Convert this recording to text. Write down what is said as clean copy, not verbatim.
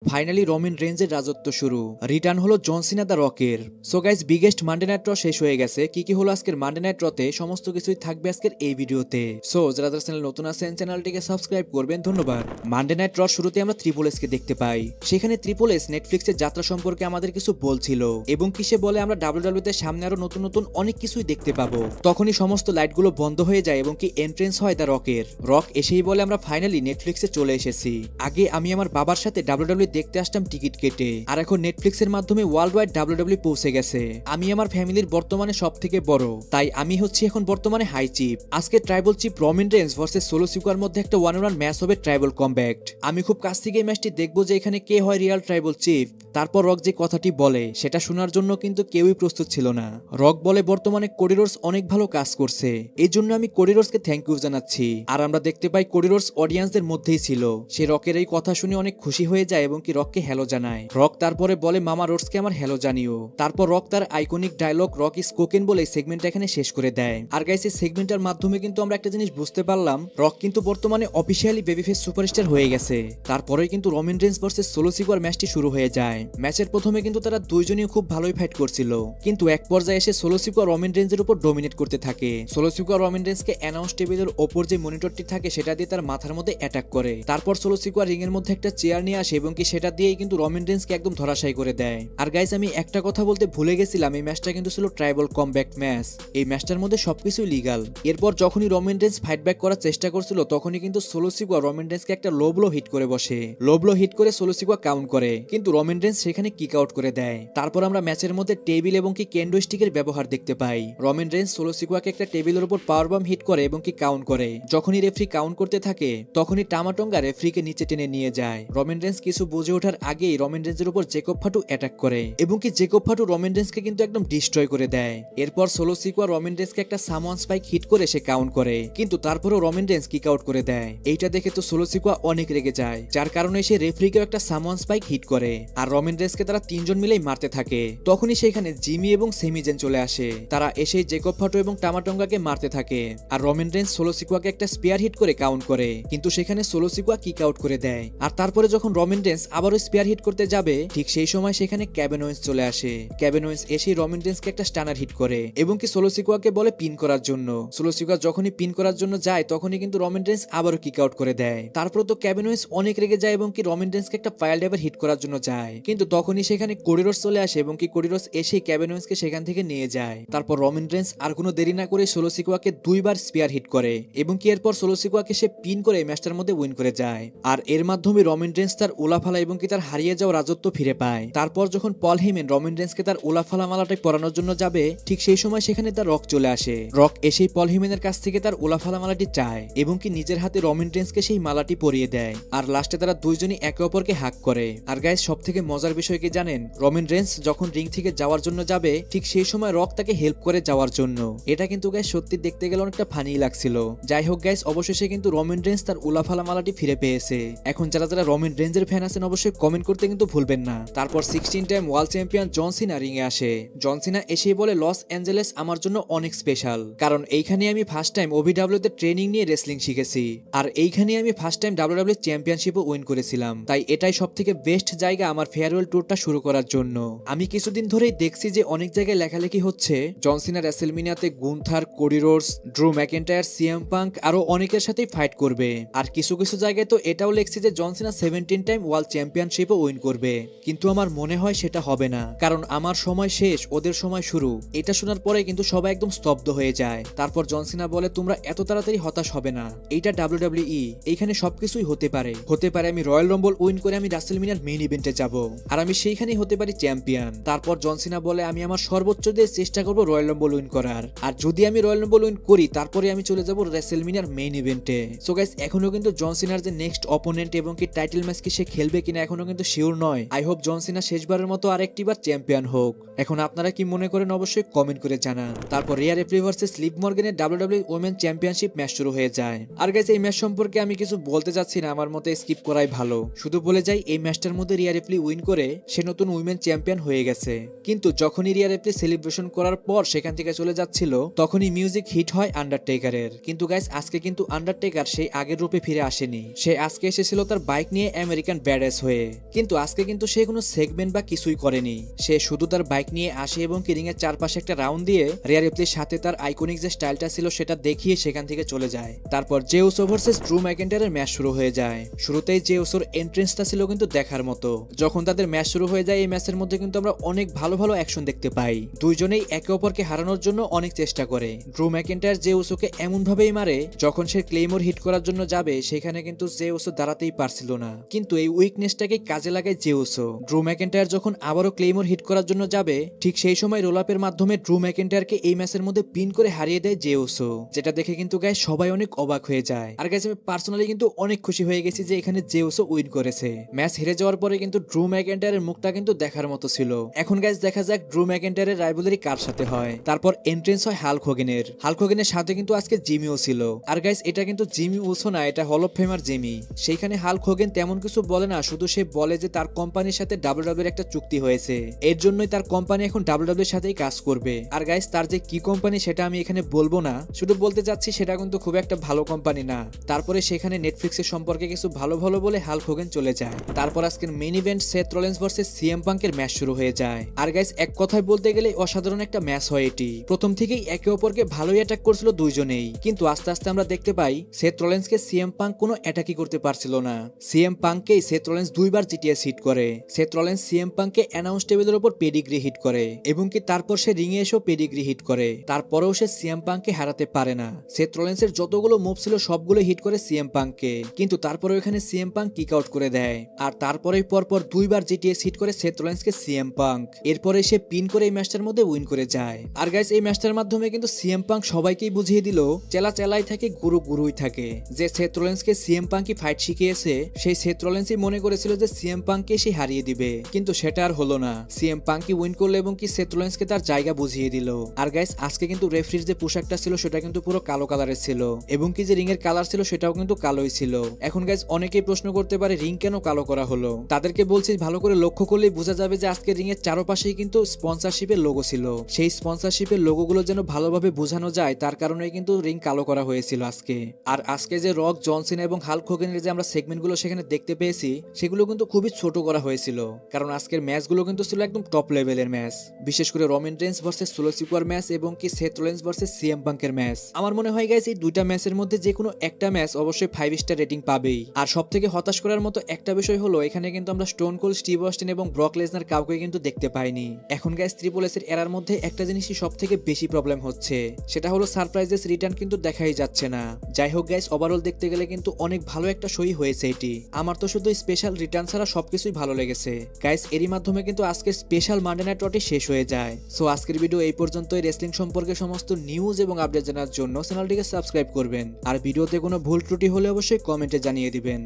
Finally Roman রেঞ্জের রাজত্ব শুরু। রিটার্ন হলো জন সিনা দ্য রকের। So guys, biggest Monday night Raw শেষ হয়ে গেছে। কি হলো আজকের মানডে নাইট রতে সমস্ত কিছুই থাকবে আজকের এই ভিডিওতে। সো যারা চ্যানেল নতুন আছেন চ্যানেলটিকে সাবস্ক্রাইব করবেন, ধন্যবাদ। মানডে নাইট র শুরুতে আমরা ট্রিপল এস কে দেখতে পাই। সেখানে ট্রিপল এস নেটফ্লিক্সের যাত্রা সম্পর্কে আমাদের কিছু বলছিল এবং কি সে বলে আমরা ডাব্লিউডাব্লিউ তে সামনে আরো নতুন নতুন অনেক কিছুই দেখতে পাবো। তখনই সমস্ত লাইটগুলো বন্ধ হয়ে যায় এবং কি এন্ট্রেন্স হয় দ্য রকের। রক এসেই বলে আমরা ফাইনালি নেটফ্লিক্সে চলে এসেছি। আগে আমি আমার বাবার সাথে ডাব্লিউডাব্লিউ দেখতে আসতাম টিকিট কেটে, আর এখন নেটফ্লিক্সের মাধ্যমে ওয়ার্ল্ড ওয়াইড ডাব্লিউডাব্লিউ পৌঁছে গেছে। আমি আমার ফ্যামিলির বর্তমানে সব থেকে বড়, তাই আমি হচ্ছি এখন বর্তমানে হাই চিফ। আজকে tribal chief Roman Reigns versus Solo Sikoa মধ্যে একটা 1-on-1 ম্যাচ হবে ট্রাইবল কমব্যাট। আমি খুব কাছ থেকে এই ম্যাচটি দেখবো যে এখানে কে হয় রিয়াল ট্রাইবল চিফ। তারপর রক যে কথাটি বলে সেটা শোনার জন্য কিন্তু কেউই প্রস্তুত ছিল না। রক বলে বর্তমানে কোডি রোডস অনেক ভালো কাজ করছে, এই জন্য আমি কোডি রোডসকে থ্যাংক ইউ জানাচ্ছি। আর আমরা দেখতে পাই কোডি রোডস অডিয়েন্সদের মধ্যেই ছিল। সে রকের এই কথা শুনে অনেক খুশি হয়ে যায় এবং কি রককে হ্যালো জানায়। রক তারপরে বলে মামা রোডসকে আমার হ্যালো জানিও। তারপর রক তার iconic dialogue Rock is cooking বলে সেগমেন্ট এখানে শেষ করে দেয়। আর গাইস, এই সেগমেন্টের মাধ্যমে কিন্তু আমরা একটা জিনিস বুঝতে পারলাম, রক কিন্তু বর্তমানে অফিসিয়ালি বেবিফেস সুপারস্টার হয়ে গেছে। তারপরে কিন্তু রোমান রেঞ্জ ভার্সেস সোলো সিকুয়ার ম্যাচটি শুরু হয়ে যায়। ম্যাচের প্রথমে কিন্তু তারা দুইজনই খুব ভালোই ফাইট করছিল, কিন্তু এক পর্যায়ে এসে সোলো সিকুয়ার রোমান রেঞ্জের উপর ডমিনেট করতে থাকে। সোলো সিকুয়ার রোমান রেঞ্জকে অ্যানাউন্স টেবিলের ওপর যে মনিটরটি থাকে সেটা দিয়ে তার মাথার মধ্যে অ্যাটাক করে। তারপর সোলো সিকুয়ার রিং এর মধ্যে একটা চেয়ার নিয়ে আসে এবং কি সেটা দিয়েই কিন্তু রোমান রেঞ্জকে একদম ধরাশায়ী করে দেয়। আর গাইস, আমি একটা কথা বলতে ভুলে গেছিলাম, এই ম্যাচটা কিন্তু ছিল ট্রাইবল কমব্যাট ম্যাচ। এই ম্যাচটার মধ্যে সবকিছু লিগাল। এরপর যখনই রোমান রেঞ্জ ফাইট ব্যাক করার চেষ্টা করছিল তখনই কিন্তু সোলো সিকুয়ার রোমান রেঞ্জকে একটা লো ব্লো হিট করে বসে। লো ব্লো হিট করে সোলো সিকুয়ার কাউন্ট করে, কিন্তু রোমান রেঞ্জ সেখানে কিক আউট করে দেয়। তারপর আমরা ম্যাচের মধ্যে টেবিল এবং কি কেন্ডো স্টিকের ব্যবহার দেখতে পাই। রোমান রেঞ্জ সোলো সিকুয়াকে একটা টেবিলের উপর পাওয়ার বাম হিট করে এবং কি কাউন্ট করে। যখনই রেফারি কাউন্ট করতে থাকে তখনই টামাটঙ্গা রেফারিকে নিচে টেনে নিয়ে যায়। রোমান রেঞ্জ কিছু বুঝে ওঠার আগেই রোমান রেঞ্জের উপর জেকব ফাটু অ্যাটাক করে এবং কি জেকব ফাটু রোমান রেঞ্জকে কিন্তু একদম ডিস্ট্রয় করে দেয়। এরপর সোলো সিকুয়ার রোমান রেঞ্জকে একটা সামওয়ান স্পাইক হিট করে সে কাউন্ট করে, কিন্তু তারপরও রোমান রেঞ্জ কিক আউট করে দেয়। এইটা দেখে তো সোলো সিকুয়া অনেক রেগে যায়, যার কারণে সে রেফারিকেও একটা সামওয়ান স্পাইক হিট করে। আর রোমান রেঞ্জকে তারা তিনজন মিলেই মারতে থাকে। তখনই সেখানে জিমি এবং সেমিজেন চলে আসে। তারা এসে জেকব ফাটু এবং টামাটঙ্গাকে মারতে থাকে। আর রোমান রেঞ্জ সোলো সিকুয়াকে একটা স্পেয়ার হিট করে কাউন্ট করে, কিন্তু সেখানে সোলো সিকুয়া কিক আউট করে দেয়। আর তারপরে যখন রোমান রেঞ্জ আবারও স্পেয়ার হিট করতে যাবে ঠিক সেই সময় সেখানে কেভিন ওয়েন্স চলে আসে। কেভিন ওয়েন্স এসে রোমান রেঞ্জকে একটা স্টানার হিট করে এবং কি সোলো সিকুয়াকে বলে পিন করার জন্য। সোলো সিকুয়া যখনই পিন করার জন্য যায় তখনই কিন্তু রোমান রেঞ্জ আবারও কিক আউট করে দেয়। তারপর তো কেভিন ওয়েন্স অনেক রেগে যায় এবং কি রোমান রেঞ্জকে একটা ফায়ার ড্রাইভার হিট করার জন্য যায়, কিন্তু তখনই সেখানে কোডি রোডস চলে আসে এবং কি কোডি রোডস এসে কেভিন ওয়েন্সকে সেখান থেকে নিয়ে যায়। তারপর রোমান রেঞ্জ আর কোনো দেরি না করে সোলো সিকুয়াকে দুইবার স্পিয়ার হিট করে এবং কি এরপর সোলো সিকুয়াকে সে পিন করে ম্যাচটার মধ্যে উইন করে যায়। আর এর মাধ্যমে রোমান রেঞ্জ তার উলাফালা এবং কি তার হারিয়ে যাওয়া রাজত্ব ফিরে পায়। তারপর যখন পল হেইমেন রোমান রেঞ্জকে তার উলাফালা মালাটাই পরানোর জন্য যাবে ঠিক সেই সময় সেখানে তার রক চলে আসে। রক এসেই পল হেইমেনের কাছ থেকে তার উলাফালা মালাটি চায় এবং কি নিজের হাতে রোমান রেঞ্জকে সেই মালাটি পরিয়ে দেয়। আর লাস্টে তারা দুইজনই একে অপরকে হাগ করে। আর গাইস, সব থেকে মজার বিষয় কি জানেন, রোমান রেঞ্জ যখন রিং থেকে যাওয়ার জন্য যাবে ঠিক সেই সময় রক তাকে হেল্প করে যাওয়ার জন্য। এটা কিন্তু গাইস সত্যি দেখতে গেলে অনেকটা ফানি লাগছিল। যাই হোক গাইস, অবশেষে কিন্তু রোমান রেঞ্জ তার উলাফালা মালাটি ফিরে পেয়েছে। এখন যারা যারা রোমান রেঞ্জের ফ্যান আছেন অবশ্যই কমেন্ট করতে কিন্তু ভুলবেন না। তারপর 16 টাইম ওয়ার্ল্ড চ্যাম্পিয়ন জন সিনা রিং এ আসে। জন সিনা এসেই বলে লস অ্যাঞ্জেলেস আমার জন্য অনেক স্পেশাল, কারণ এইখানে আমি ফার্স্ট টাইম ওভিডব্লিউ তে ট্রেনিং নিয়ে রেসলিং শিখেছি। আর এইখানে আমি ফার্স্ট টাইম ডাব্লিউডব্লিউ চ্যাম্পিয়নশিপও উইন করেছিলাম, তাই এটাই সব থেকে বেস্ট জায়গা আমার ফেয়ারওয়েল ট্যুরটা শুরু করার জন্য। আমি কিছুদিন ধরেই দেখছি যে অনেক জায়গায় লেখালেখি হচ্ছে জন সিনা রেসলমেনিয়াতে Gunther, Cody Rhodes, Drew McIntyre, CM Punk আরো অনেকের সাথেই ফাইট করবে। আর কিছু কিছু জায়গায় তো এটাও লেখছে যে জন সিনা 17 টাইম ওয়ার্ল্ড চ্যাম্পিয়নশিপও উইন করবে, কিন্তু আমার মনে হয় সেটা হবে না, কারণ আমার সময় শেষ ওদের সময় শুরু। এটা শোনার পরে কিন্তু সবাই একদম স্তব্ধ হয়ে যায়। তারপর জন সিনা বলে তোমরা এত তাড়াতাড়ি হতাশ হবে না, এইটা ডাব্লিউডব্লিউই, এইখানে সবকিছুই হতে পারে। আমি রয়্যাল রাম্বল উইন করে আমি রাসেলমেনিয়ার মেইন ইভেন্টে যাব, আর আমি সেইখানেই হতে পারি চ্যাম্পিয়ন। তারপর জন সিনা বলে আমি আমার সর্বোচ্চ দিয়ে চেষ্টা করব রয়্যাল রাম্বল উইন করার, আর যদি আমি রয়্যাল রাম্বল উইন করি তারপরে আমি চলে যাব রাসেলমেনিয়ার মেইন ইভেন্টে। সো গাইস, এখনো কিন্তু জন সিনার যে নেক্সট অপোনেন্ট এবং কি টাইটেল ম্যাচ কি সে খেলবে কিনা এখনো কিন্তু শিওর নয়। আই হোপ জন সিনা শেষবারের মতো আরেকটিবার চ্যাম্পিয়ন হোক। এখন আপনারা কি মনে করেন অবশ্যই কমেন্ট করে জানান। তারপর রিয়া রিপ্লি ভার্সেস লিভ মর্গানের ডাব্লিউডব্লিউ ওমেন চ্যাম্পিয়নশিপ ম্যাচ শুরু হয়ে যায়। আর গাইস, এই ম্যাচ সম্পর্কে আমি কিছু বলতে যাচ্ছি না, আমার মতে স্কিপ করাই ভালো। শুধু বলে যাই এই ম্যাচটার মধ্যে রিয়া রিপ্লি উইন করে সে নতুন উইমেন চ্যাম্পিয়ন হয়ে গেছে। কিন্তু যখনই রিয়া রিপ্লি সেলিব্রেশন করার পর সেখান থেকে চলে যাচ্ছিল তখনই মিউজিক হিট হয় আন্ডারটেকারের। কিন্তু গাইস, আজকে কিন্তু আন্ডারটেকার সেই আগের রূপে ফিরে আসেনি। সে আজকে এসেছিল তার বাইক নিয়ে আমেরিকান ব্যাডাস সিরিয়াস হয়ে। কিন্তু আজকে কিন্তু সে কোনো সেগমেন্ট বা কিছুই করেনি, সে শুধু তার বাইক নিয়ে আসে এবং রিং এর চারপাশে একটা রাউন্ড দিয়ে রিয়া রিপ্লির সাথে তার আইকনিক যে স্টাইলটা ছিল সেটা দেখিয়ে সেখান থেকে চলে যায়। তারপর জে উসো ভার্সেস ড্রু ম্যাকইন্টায়ারের ম্যাচ শুরু হয়ে যায়। শুরুতেই জে উসোর এন্ট্রেন্সটা ছিল কিন্তু দেখার মতো। যখন তাদের ম্যাচ শুরু হয়ে যায় এই ম্যাচের মধ্যে কিন্তু আমরা অনেক ভালো ভালো অ্যাকশন দেখতে পাই। দুইজনেই একে অপরকে হারানোর জন্য অনেক চেষ্টা করে। ড্রু ম্যাকইন্টায়ার জে উসোকে এমন ভাবেই মারে, যখন সে ক্লেইমোর হিট করার জন্য যাবে সেখানে কিন্তু জে উসো দাঁড়াতেই পারছিল না। কিন্তু এই উইকনেসটাকে কাজে লাগায় জে উসো। ড্রু ম্যাকইন্টায়ার যখন আবারও ক্লেইমোর হিট করার জন্য যাবে, ঠিক সেই সময় রোল আপের মাধ্যমে ড্রু ম্যাকইন্টায়ারকে এই ম্যাচের মধ্যে পিন করে হারিয়ে দেয় জে উসো, যেটা দেখে কিন্তু গাইস সবাই অনেক অবাক হয়ে যায়। আর গাইস আমি পার্সোনালি কিন্তু অনেক খুশি হয়ে গেছি যে এখানে জে উসো উইন করেছে। ম্যাচ হেরে যাওয়ার পরে কিন্তু ড্রু ম্যাকইন্টায়ারের মুখটা কিন্তু দেখার মতো ছিল। এখন গাইস দেখা যাক ড্রু ম্যাকইন্টায়ারের রাইভালরি কার সাথে হয়। তারপর এন্ট্রেন্স হয় হাল্ক হোগেনের। হাল্ক হোগেনের সাথে কিন্তু আজকে জিমিও ছিল। আর গাইস এটা কিন্তু জিমি উসো না, এটা হল অফ ফেমার জিমি। সেইখানে হাল্ক হোগেন তেমন কিছু বলে না, শুধু সে বলে যে তার কোম্পানির সাথে ডাব্লিউডাব্লিউ এর একটা চুক্তি হয়েছে, এর জন্যই তার কোম্পানি এখন ডাব্লিউডাব্লিউ এর সাথেই কাজ করবে। আর গাইস তার যে কি কোম্পানি সেটা আমি এখানে বলবো না, শুধু বলতে চাচ্ছি সেটা কিন্তু খুব একটা ভালো কোম্পানি না। তারপরে সেখানে নেটফ্লিক্সের সম্পর্কে কিছু ভালো ভালো বলে হাল্ক হোগেন চলে যায়। তারপর আজকের main event Seth Rollins versus CM পাঙ্কের ম্যাচ শুরু হয়ে যায়। আর গাইস এক কথায় বলতে গেলে অসাধারণ একটা ম্যাচ হয় এটি। প্রথম থেকেই একে অপরকে ভালোই অ্যাটাক করছিল দুইজনেই, কিন্তু আস্তে আস্তে আমরা দেখতে পাই সেথ রলিন্সকে সিএম পাঙ্ক কোনো অ্যাটাকই করতে পারছিল না। সিএম পাঙ্ককেই সেথ রলিন্স দুইবার জিটিএস হিট করে। সেথ রলিন্স সিএম পাঙ্ককে অ্যানাউন্স টেবিলের উপর পেডিগ্রি হিট করে এবং কি তারপর সে রিংয়ে এসেও পেডিগ্রি হিট করে। তারপরেও সে সিএম পাঙ্ককে হারাতে পারে না। সেথ রলিন্সের যতগুলো মুভ ছিল সবগুলো হিট করে সিএম পাঙ্ককে, কিন্তু তারপরে এখানে সিএম পাঙ্ক কিক আউট করে দেয়। আর তারপরেই পরপর দুইবার জিটিএস হিট করে সেথ রলিন্সকে সিএম পাঙ্ক। এরপরে সে পিন করে এই ম্যাচটার মধ্যে উইন করে যায়। আর গাইস এই ম্যাচটার মাধ্যমে কিন্তু সিএম পাঙ্ক সবাইকেই বুঝিয়ে দিল চেলা চেলাই থাকে, গুরু গুরুই থাকে। যে সেথ রলিন্সকে সিএম পাঙ্কই ফাইট শিখিয়েছে, সেই সেথ রলিন্সই মনে করেছিল যে সিএম পাঙ্ককে সে হারিয়ে দিবে, কিন্তু সেটা আর হলো না। সিএম পাঙ্কই উইন করলো এবং কি সেথ রলিন্সকে তার জায়গা বুঝিয়ে দিল। আর গাইস আজকে কিন্তু রেফারির যে পোশাকটা ছিল সেটা কিন্তু পুরো কালো কালারের ছিল এবং কি যে রিং এর কালার ছিল সেটাও কিন্তু কালোই ছিল। এখন গাইস অনেকেই প্রশ্ন করতে পারে রিং কেন কালো করা হলো। তাদেরকে বলছি ভালো করে লক্ষ্য করলেই বোঝা যাবে যে আজকে রিং এর চারপাশেই কিন্তু স্পন্সরশিপের লোগো ছিল। সেই স্পন্সরশিপের লোগোগুলো যেন ভালোভাবে বোঝানো যায় তার কারণে কিন্তু রিং কালো করা হয়েছিল আজকে। আর আজকে যে রক, জন সিনা এবং হাল্ক হোগেনের যে আমরা সেগমেন্টগুলো সেখানে দেখতে পেয়েছি সেগুলো কিন্তু খুবই ছোট করা হয়েছিল, কারণ আজকের ম্যাচগুলো কিন্তু ছিল একদম টপ লেভেলের ম্যাচ। বিশেষ করে Roman Reigns versus Solo Sikoa match এবং কি সেথ রলিন্স ভার্সেস সিএম পাঙ্কের ম্যাচ। আমার মনে হয় গাইস এই দুইটা ম্যাচের মধ্যে যে কোনো একটা ম্যাচ অবশ্যই 5 স্টার রেটিং পাবেই। আর সবথেকে হতাশ করার মতো একটা বিষয় হলো এখানে কিন্তু আমরা স্টোন কোল্ড, স্টিভ অস্টিন এবং ব্রক লেসনার কাউকে কিন্তু দেখতে পাইনি। এখন গাইস ট্রিপল এস এর এরার মধ্যে একটা জিনিসই সবথেকে বেশি প্রবলেম হচ্ছে, সেটা হলো সারপ্রাইজেস রিটার্ন কিন্তু দেখাই যাচ্ছে না। যাই হোক গাইস ওভারঅল দেখতে গেলে কিন্তু অনেক ভালো একটা শোই হয়েছে এটি। আমার তো শুধু স্পেশাল রিটার্ন ছাড়া সবকিছুই ভালো লেগেছে গাইস। এরই মাধ্যমে কিন্তু আজকের স্পেশাল মানডে নাইট রটি শেষ হয়ে যায়। সো আজকের ভিডিও এই পর্যন্তই। রেসলিং সম্পর্কে সমস্ত নিউজ এবং আপডেট জানার জন্য চ্যানেলটিকে সাবস্ক্রাইব করবেন। আর ভিডিওতে কোনো ভুল ত্রুটি হলে অবশ্যই কমেন্টে জানিয়ে দিবেন।